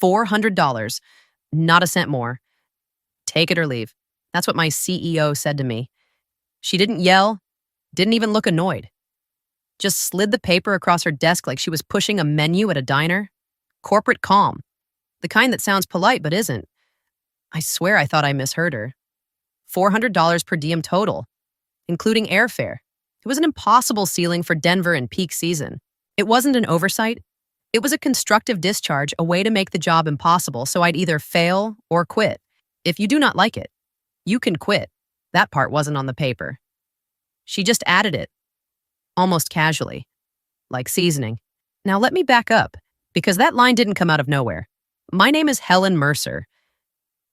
$400. Not a cent more. Take it or leave. That's what my CEO said to me. She didn't yell, didn't even look annoyed. Just slid the paper across her desk like she was pushing a menu at a diner. Corporate calm. The kind that sounds polite but isn't. I swear I thought I misheard her. $400 per diem total, including airfare. It was an impossible ceiling for Denver in peak season. It wasn't an oversight. It was a constructive discharge, a way to make the job impossible, so I'd either fail or quit. If you do not like it, you can quit. That part wasn't on the paper. She just added it, almost casually, like seasoning. Now let me back up, because that line didn't come out of nowhere. My name is Helen Mercer.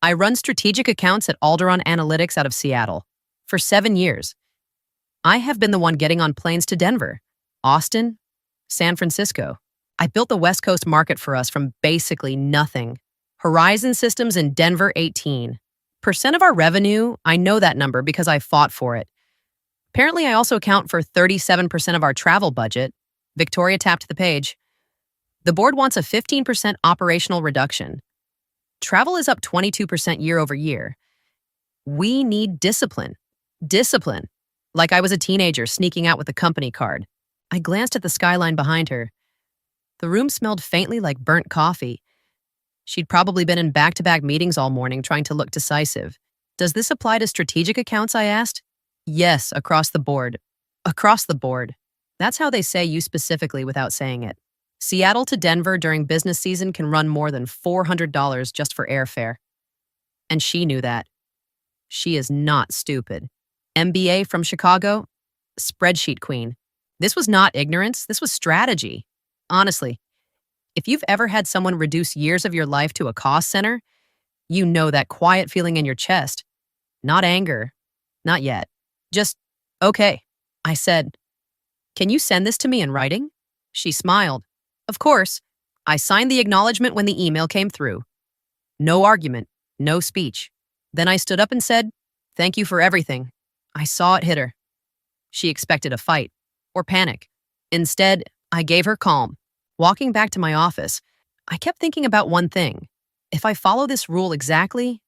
I run strategic accounts at Alderon Analytics out of Seattle. For 7 years, I have been the one getting on planes to Denver, Austin, San Francisco. I built the West Coast market for us from basically nothing. Horizon Systems in Denver, 18% of our revenue. I know that number because I fought for it. Apparently, I also account for 37% of our travel budget. Victoria tapped the page. The board wants a 15% operational reduction. Travel is up 22% year over year. We need discipline. Discipline. Like I was a teenager sneaking out with a company card. I glanced at the skyline behind her. The room smelled faintly like burnt coffee. She'd probably been in back-to-back meetings all morning trying to look decisive. Does this apply to strategic accounts, I asked? Yes, across the board. Across the board. That's how they say you specifically without saying it. Seattle to Denver during business season can run more than $400 just for airfare. And she knew that. She is not stupid. MBA from Chicago, spreadsheet queen. This was not ignorance, this was strategy. Honestly, if you've ever had someone reduce years of your life to a cost center, you know that quiet feeling in your chest. Not anger, not yet. Just, okay. I said, can you send this to me in writing? She smiled. Of course. I signed the acknowledgement when the email came through. No argument, no speech. Then I stood up and said, thank you for everything. I saw it hit her. She expected a fight or panic. Instead, I gave her calm. Walking back to my office, I kept thinking about one thing. If I follow this rule exactly,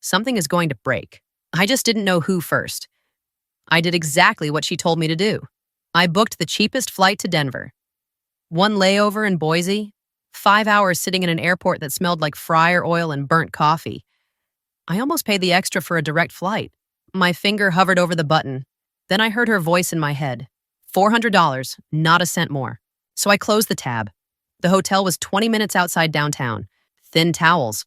something is going to break. I just didn't know who first. I did exactly what she told me to do. I booked the cheapest flight to Denver. One layover in Boise, 5 hours sitting in an airport that smelled like fryer oil and burnt coffee. I almost paid the extra for a direct flight. My finger hovered over the button. Then I heard her voice in my head. $400, not a cent more. So I closed the tab. The hotel was 20 minutes outside downtown. Thin towels.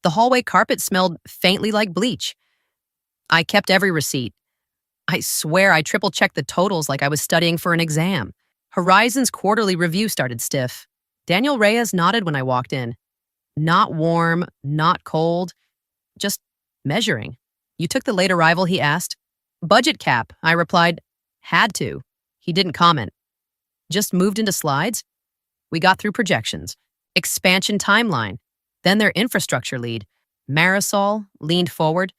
The hallway carpet smelled faintly like bleach. I kept every receipt. I swear I triple-checked the totals like I was studying for an exam. Horizon's quarterly review started stiff. Daniel Reyes nodded when I walked in. Not warm, not cold, just measuring. You took the late arrival, he asked. Budget cap, I replied. Had to. He didn't comment. Just moved into slides. We got through projections. Expansion timeline. Then their infrastructure lead, Marisol, leaned forward.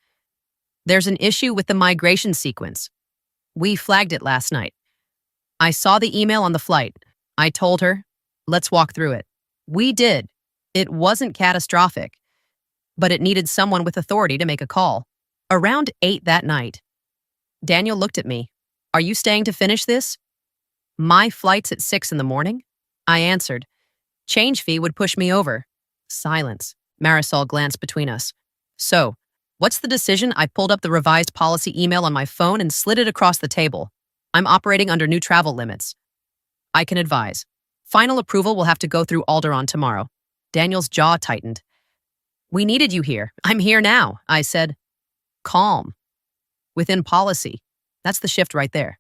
There's an issue with the migration sequence. We flagged it last night. I saw the email on the flight. I told her, let's walk through it. We did. It wasn't catastrophic, but it needed someone with authority to make a call. Around 8 that night, Daniel looked at me. Are you staying to finish this? My flight's at 6 in the morning? I answered. Change fee would push me over. Silence. Marisol glanced between us. So, what's the decision? I pulled up the revised policy email on my phone and slid it across the table. I'm operating under new travel limits. I can advise. Final approval will have to go through Alderon tomorrow. Daniel's jaw tightened. We needed you here. I'm here now, I said. Calm. Within policy. That's the shift right there.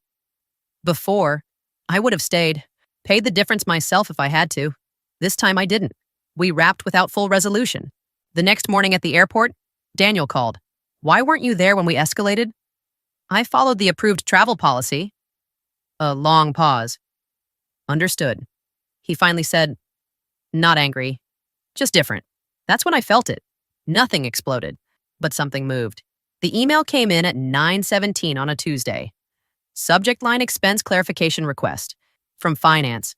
Before, I would have stayed, paid the difference myself if I had to. This time I didn't. We wrapped without full resolution. The next morning at the airport, Daniel called. Why weren't you there when we escalated? I followed the approved travel policy. A long pause. Understood. He finally said, not angry, just different. That's when I felt it. Nothing exploded, but something moved. The email came in at 9:17 on a Tuesday. Subject line expense clarification request. From finance.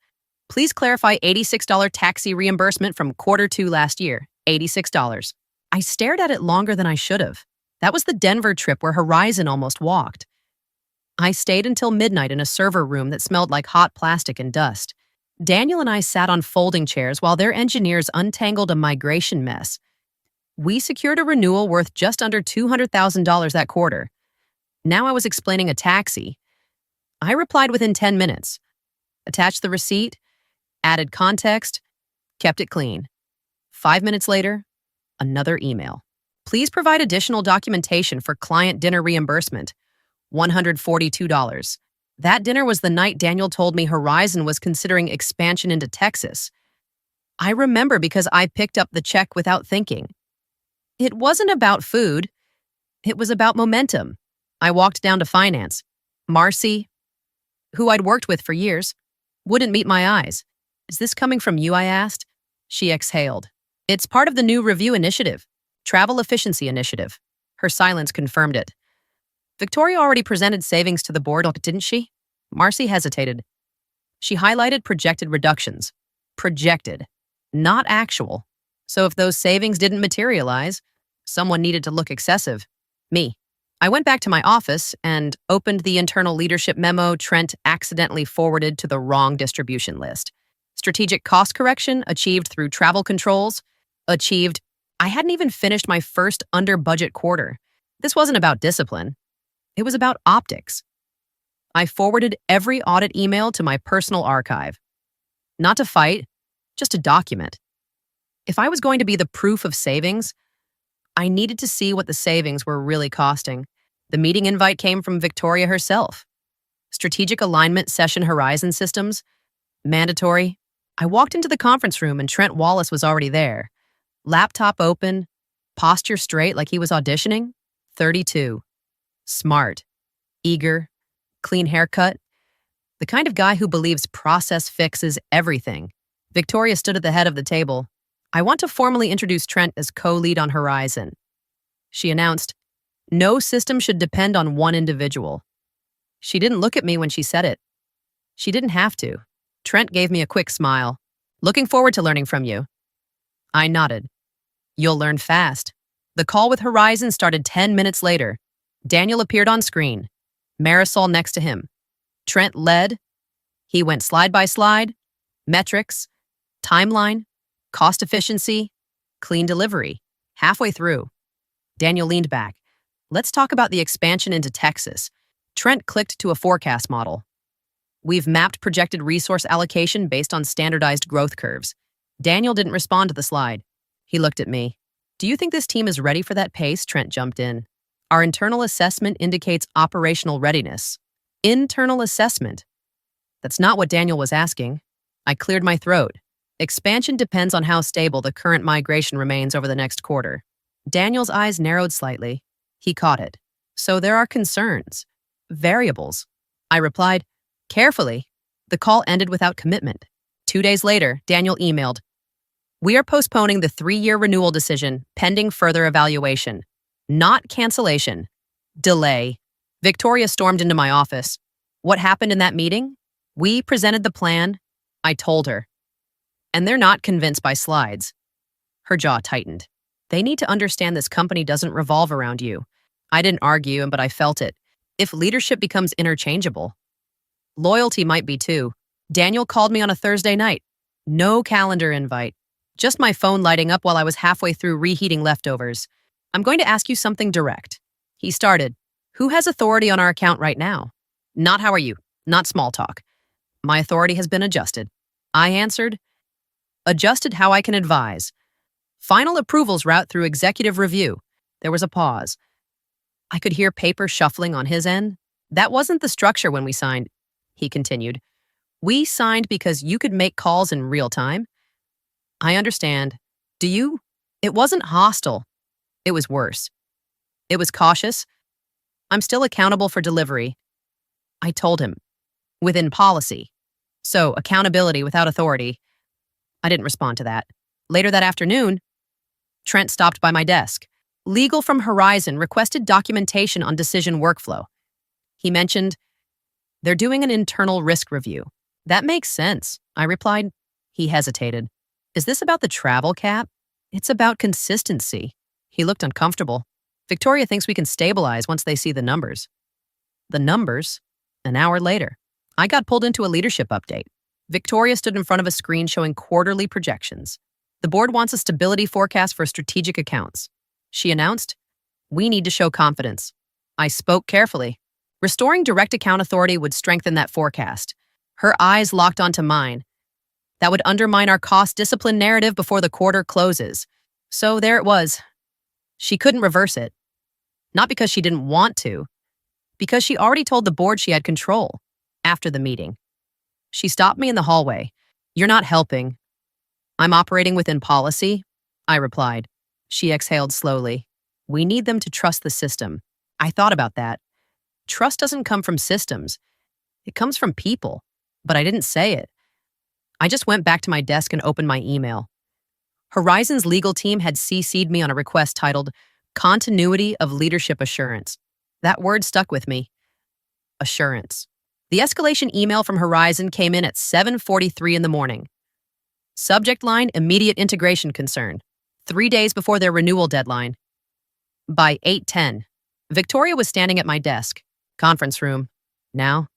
Please clarify $86 taxi reimbursement from Q2 last year. $86. I stared at it longer than I should have. That was the Denver trip where Horizon almost walked. I stayed until midnight in a server room that smelled like hot plastic and dust. Daniel and I sat on folding chairs while their engineers untangled a migration mess. We secured a renewal worth just under $200,000 that quarter. Now I was explaining a taxi. I replied within 10 minutes. Attached the receipt, added context, kept it clean. 5 minutes later, another email. Please provide additional documentation for client dinner reimbursement. $142. That dinner was the night Daniel told me Horizon was considering expansion into Texas. I remember because I picked up the check without thinking. It wasn't about food. It was about momentum. I walked down to finance. Marcy, who I'd worked with for years, wouldn't meet my eyes. Is this coming from you, I asked? She exhaled. It's part of the new review initiative, travel efficiency initiative. Her silence confirmed it. Victoria already presented savings to the board, didn't she? Marcy hesitated. She highlighted projected reductions. Projected, not actual. So if those savings didn't materialize, someone needed to look excessive. Me. I went back to my office and opened the internal leadership memo Trent accidentally forwarded to the wrong distribution list. Strategic cost correction achieved through travel controls. Achieved. I hadn't even finished my first under-budget quarter. This wasn't about discipline. It was about optics. I forwarded every audit email to my personal archive. Not to fight, just to document. If I was going to be the proof of savings, I needed to see what the savings were really costing. The meeting invite came from Victoria herself. Strategic alignment session Horizon systems. Mandatory. I walked into the conference room and Trent Wallace was already there. Laptop open, posture straight like he was auditioning. 32. Smart. Eager. Clean haircut. The kind of guy who believes process fixes everything. Victoria stood at the head of the table. I want to formally introduce Trent as co-lead on Horizon. She announced, no system should depend on one individual. She didn't look at me when she said it. She didn't have to. Trent gave me a quick smile. Looking forward to learning from you. I nodded. You'll learn fast. The call with Horizon started 10 minutes later. Daniel appeared on screen. Marisol next to him. Trent led. He went slide by slide. Metrics. Timeline. Cost efficiency. Clean delivery. Halfway through, Daniel leaned back. Let's talk about the expansion into Texas. Trent clicked to a forecast model. We've mapped projected resource allocation based on standardized growth curves. Daniel didn't respond to the slide. He looked at me. Do you think this team is ready for that pace? Trent jumped in. Our internal assessment indicates operational readiness. Internal assessment. That's not what Daniel was asking. I cleared my throat. Expansion depends on how stable the current migration remains over the next quarter. Daniel's eyes narrowed slightly. He caught it. So there are concerns. Variables. I replied, carefully. The call ended without commitment. 2 days later, Daniel emailed, we are postponing the 3-year renewal decision pending further evaluation. Not cancellation. Delay. Victoria stormed into my office. What happened in that meeting? We presented the plan. I told her. And they're not convinced by slides. Her jaw tightened. They need to understand this company doesn't revolve around you. I didn't argue, but I felt it. If leadership becomes interchangeable, loyalty might be too. Daniel called me on a Thursday night. No calendar invite. Just my phone lighting up while I was halfway through reheating leftovers. I'm going to ask you something direct. He started. Who has authority on our account right now? Not how are you. Not small talk. My authority has been adjusted. I answered. Adjusted how I can advise. Final approvals route through executive review. There was a pause. I could hear paper shuffling on his end. That wasn't the structure when we signed, he continued. We signed because you could make calls in real time. I understand. Do you? It wasn't hostile. It was worse. It was cautious. I'm still accountable for delivery. I told him. Within policy. So, accountability without authority. I didn't respond to that. Later that afternoon, Trent stopped by my desk. Legal from Horizon requested documentation on decision workflow. He mentioned, they're doing an internal risk review. That makes sense, I replied. He hesitated. Is this about the travel cap? It's about consistency. He looked uncomfortable. Victoria thinks we can stabilize once they see the numbers. The numbers? An hour later, I got pulled into a leadership update. Victoria stood in front of a screen showing quarterly projections. The board wants a stability forecast for strategic accounts. She announced, we need to show confidence. I spoke carefully. Restoring direct account authority would strengthen that forecast. Her eyes locked onto mine. That would undermine our cost discipline narrative before the quarter closes. So there it was. She couldn't reverse it. Not because she didn't want to, because she already told the board she had control after the meeting. She stopped me in the hallway. You're not helping. I'm operating within policy, I replied. She exhaled slowly. We need them to trust the system. I thought about that. Trust doesn't come from systems. It comes from people. But I didn't say it. I just went back to my desk and opened my email. Horizon's legal team had CC'd me on a request titled Continuity of Leadership Assurance. That word stuck with me. Assurance. The escalation email from Horizon came in at 7:43 in the morning. Subject line, immediate integration concern. 3 days before their renewal deadline. By 8:10, Victoria was standing at my desk. Conference room. Now,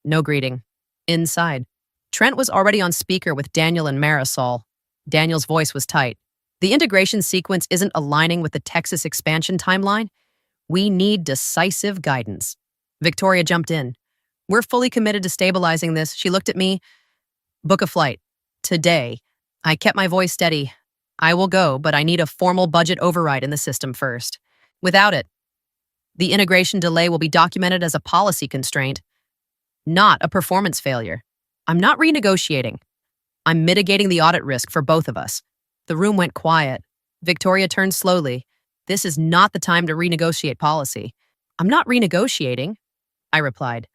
no greeting. Inside, Trent was already on speaker with Daniel and Marisol. Daniel's voice was tight. The integration sequence isn't aligning with the Texas expansion timeline. We need decisive guidance. Victoria jumped in. We're fully committed to stabilizing this. She looked at me. Book a flight. Today. I kept my voice steady. I will go, but I need a formal budget override in the system first. Without it, the integration delay will be documented as a policy constraint, not a performance failure. I'm not renegotiating. I'm mitigating the audit risk for both of us. The room went quiet. Victoria turned slowly. This is not the time to renegotiate policy. I'm not renegotiating, I replied.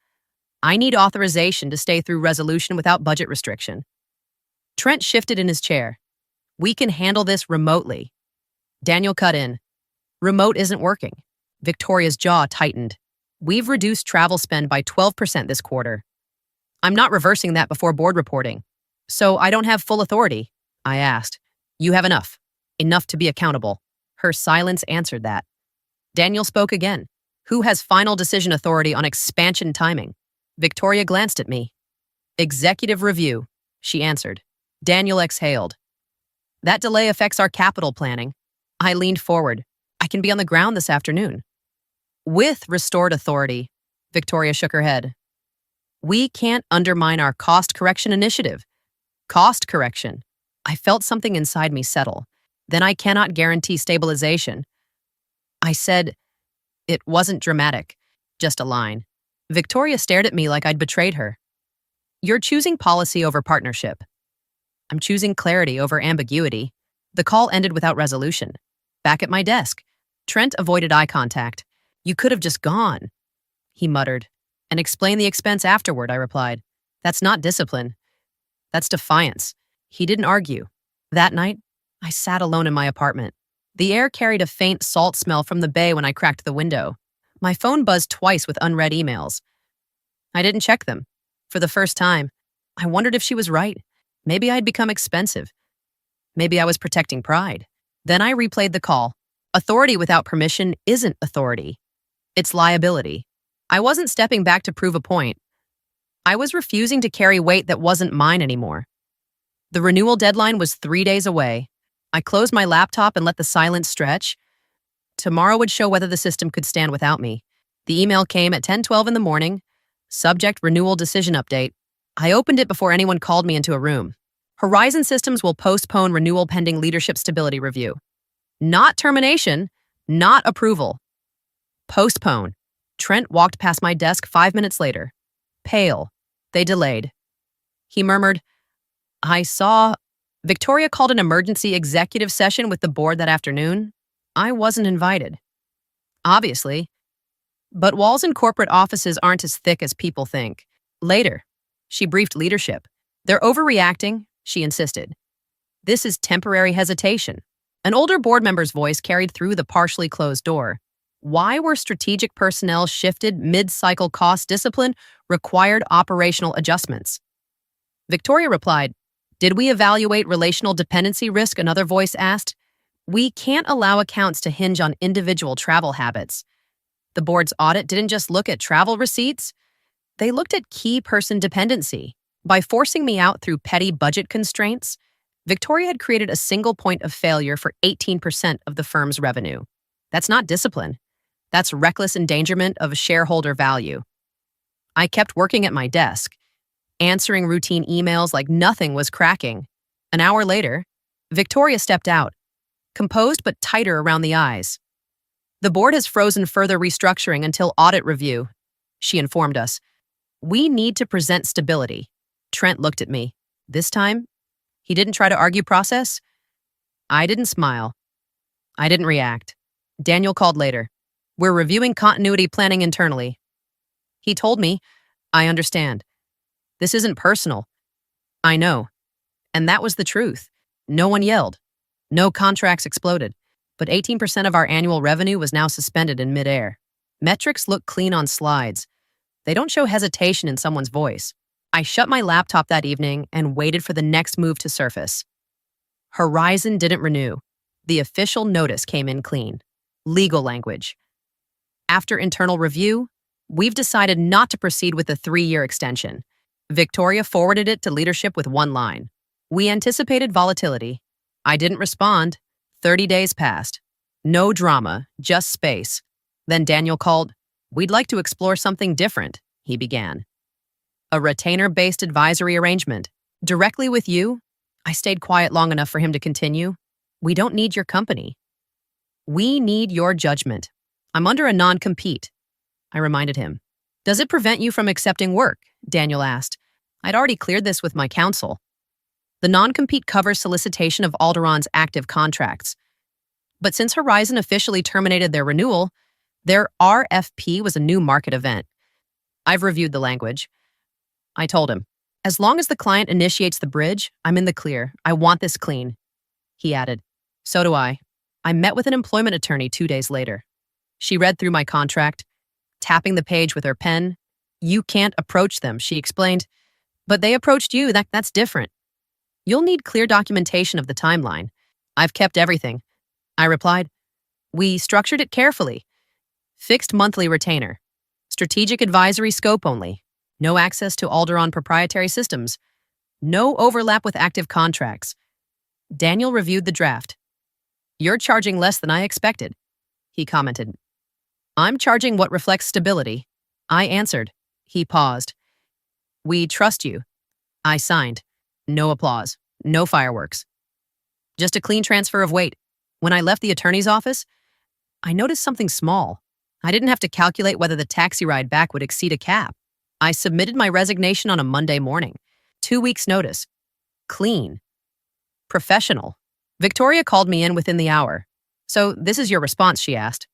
I need authorization to stay through resolution without budget restriction. Trent shifted in his chair. We can handle this remotely. Daniel cut in. Remote isn't working. Victoria's jaw tightened. We've reduced travel spend by 12% this quarter. I'm not reversing that before board reporting. So I don't have full authority, I asked. You have enough. Enough to be accountable. Her silence answered that. Daniel spoke again. Who has final decision authority on expansion timing? Victoria glanced at me. Executive review, she answered. Daniel exhaled. That delay affects our capital planning. I leaned forward. I can be on the ground this afternoon. With restored authority, Victoria shook her head. We can't undermine our cost correction initiative. Cost correction. I felt something inside me settle. Then I cannot guarantee stabilization. I said, it wasn't dramatic, just a line. Victoria stared at me like I'd betrayed her. You're choosing policy over partnership. I'm choosing clarity over ambiguity. The call ended without resolution. Back at my desk, Trent avoided eye contact. You could have just gone, he muttered. And explain the expense afterward, I replied. That's not discipline. That's defiance. He didn't argue. That night, I sat alone in my apartment. The air carried a faint salt smell from the bay when I cracked the window. My phone buzzed twice with unread emails. I didn't check them. For the first time, I wondered if she was right. Maybe I'd become expensive. Maybe I was protecting pride. Then I replayed the call. Authority without permission isn't authority. It's liability. I wasn't stepping back to prove a point. I was refusing to carry weight that wasn't mine anymore. The renewal deadline was 3 days away. I closed my laptop and let the silence stretch. Tomorrow would show whether the system could stand without me. The email came at 10:12 in the morning. Subject renewal decision update. I opened it before anyone called me into a room. Horizon Systems will postpone renewal pending leadership stability review. Not termination, not approval. Postpone. Trent walked past my desk 5 minutes later. Pale. They delayed. He murmured, I saw... Victoria called an emergency executive session with the board that afternoon. I wasn't invited. Obviously. But walls in corporate offices aren't as thick as people think. Later, she briefed leadership. They're overreacting, she insisted. This is temporary hesitation. An older board member's voice carried through the partially closed door. Why were strategic personnel shifted mid-cycle cost discipline required operational adjustments? Victoria replied, "Did we evaluate relational dependency risk?" Another voice asked. "We can't allow accounts to hinge on individual travel habits." The board's audit didn't just look at travel receipts, they looked at key person dependency. By forcing me out through petty budget constraints, Victoria had created a single point of failure for 18% of the firm's revenue. That's not discipline. That's reckless endangerment of shareholder value. I kept working at my desk, answering routine emails like nothing was cracking. An hour later, Victoria stepped out, composed but tighter around the eyes. "The board has frozen further restructuring until audit review," she informed us. "We need to present stability." Trent looked at me. This time, he didn't try to argue process. I didn't smile. I didn't react. Daniel called later. "We're reviewing continuity planning internally." He told me, "I understand. This isn't personal." I know. And that was the truth. No one yelled. No contracts exploded. But 18% of our annual revenue was now suspended in midair. Metrics look clean on slides. They don't show hesitation in someone's voice. I shut my laptop that evening and waited for the next move to surface. Horizon didn't renew. The official notice came in clean. Legal language. After internal review, we've decided not to proceed with the 3-year extension. Victoria forwarded it to leadership with one line. "We anticipated volatility." I didn't respond. 30 days passed. No drama, just space. Then Daniel called. "We'd like to explore something different," he began. "A retainer-based advisory arrangement. Directly with you?" I stayed quiet long enough for him to continue. "We don't need your company. We need your judgment. I'm under a non-compete," I reminded him. "Does it prevent you from accepting work?" Daniel asked. I'd already cleared this with my counsel. The non-compete covers solicitation of Alderon's active contracts. But since Horizon officially terminated their renewal, their RFP was a new market event. I've reviewed the language. I told him, "As long as the client initiates the bridge, I'm in the clear. I want this clean." He added, "So do I." I met with an employment attorney 2 days later. She read through my contract, tapping the page with her pen. "You can't approach them," she explained. "But they approached you. That's different. You'll need clear documentation of the timeline." "I've kept everything," I replied. "We structured it carefully. Fixed monthly retainer. Strategic advisory scope only. No access to Alderon proprietary systems. No overlap with active contracts." Daniel reviewed the draft. "You're charging less than I expected," he commented. "I'm charging what reflects stability." I answered. He paused. "We trust you." I signed. No applause. No fireworks. Just a clean transfer of weight. When I left the attorney's office, I noticed something small. I didn't have to calculate whether the taxi ride back would exceed a cap. I submitted my resignation on a Monday morning. 2 weeks' notice. Clean. Professional. Victoria called me in within the hour. "So this is your response?" she asked,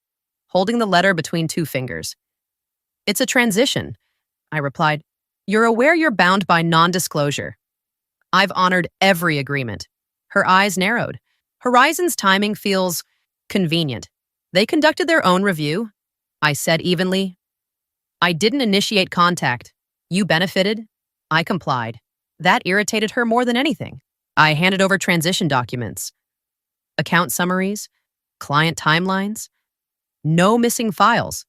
holding the letter between 2 fingers. "It's a transition," I replied. "You're aware you're bound by non-disclosure." "I've honored every agreement." Her eyes narrowed. "Horizon's timing feels convenient. They conducted their own review," I said evenly. "I didn't initiate contact. You benefited." I complied. That irritated her more than anything. I handed over transition documents, account summaries, client timelines. No missing files.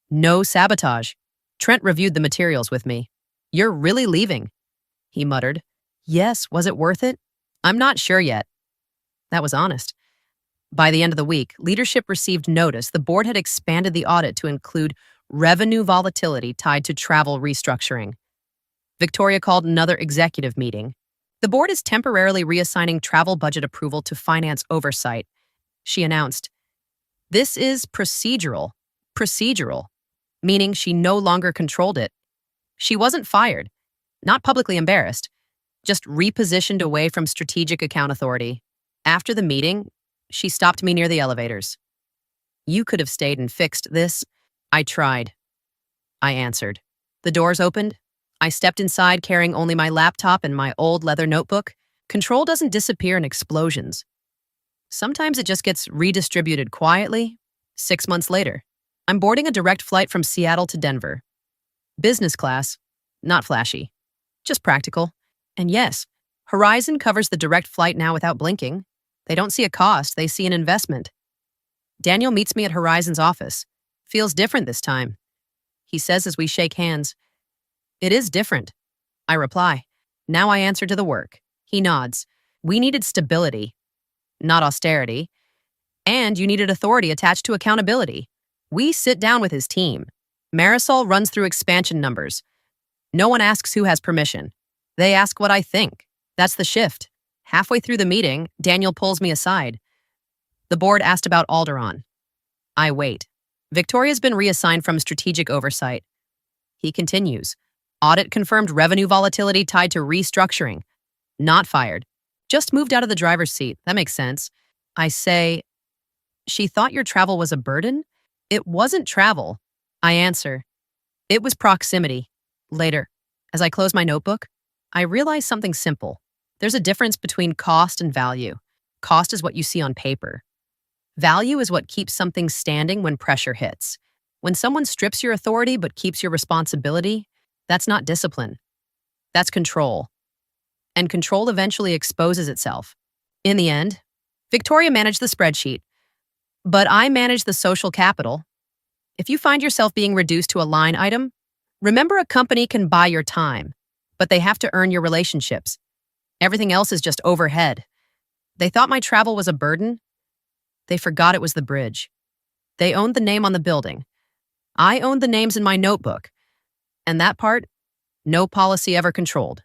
No sabotage. Trent reviewed the materials with me. "You're really leaving," he muttered. "Yes, was it worth it? I'm not sure yet." That was honest. By the end of the week, leadership received notice the board had expanded the audit to include revenue volatility tied to travel restructuring. Victoria called another executive meeting. "The board is temporarily reassigning travel budget approval to finance oversight," she announced. "This is procedural. Procedural," meaning she no longer controlled it. She wasn't fired, not publicly embarrassed, just repositioned away from strategic account authority. After the meeting, she stopped me near the elevators. "You could have stayed and fixed this." "I tried," I answered. The doors opened. I stepped inside carrying only my laptop and my old leather notebook. Control doesn't disappear in explosions. Sometimes it just gets redistributed quietly. 6 months later, I'm boarding a direct flight from Seattle to Denver. Business class, not flashy, just practical. And yes, Horizon covers the direct flight now without blinking. They don't see a cost, they see an investment. Daniel meets me at Horizon's office. Feels different this time. He says as we shake hands, "It is different." I reply, "Now I answer to the work." He nods. "We needed stability, not austerity. And you needed authority attached to accountability." We sit down with his team. Marisol runs through expansion numbers. No one asks who has permission. They ask what I think. That's the shift. Halfway through the meeting, Daniel pulls me aside. "The board asked about Alderon." I wait. Victoria's been reassigned from strategic oversight. He continues. "Audit confirmed revenue volatility tied to restructuring. Not fired. Just moved out of the driver's seat. That makes sense." I say, "She thought your travel was a burden?" "It wasn't travel." I answer, "It was proximity." Later, as I close my notebook, I realize something simple. There's a difference between cost and value. Cost is what you see on paper. Value is what keeps something standing when pressure hits. When someone strips your authority but keeps your responsibility, that's not discipline. That's control. And control eventually exposes itself. In the end, Victoria managed the spreadsheet, but I managed the social capital. If you find yourself being reduced to a line item, remember a company can buy your time, but they have to earn your relationships. Everything else is just overhead. They thought my travel was a burden. They forgot it was the bridge. They owned the name on the building. I owned the names in my notebook. And that part, no policy ever controlled.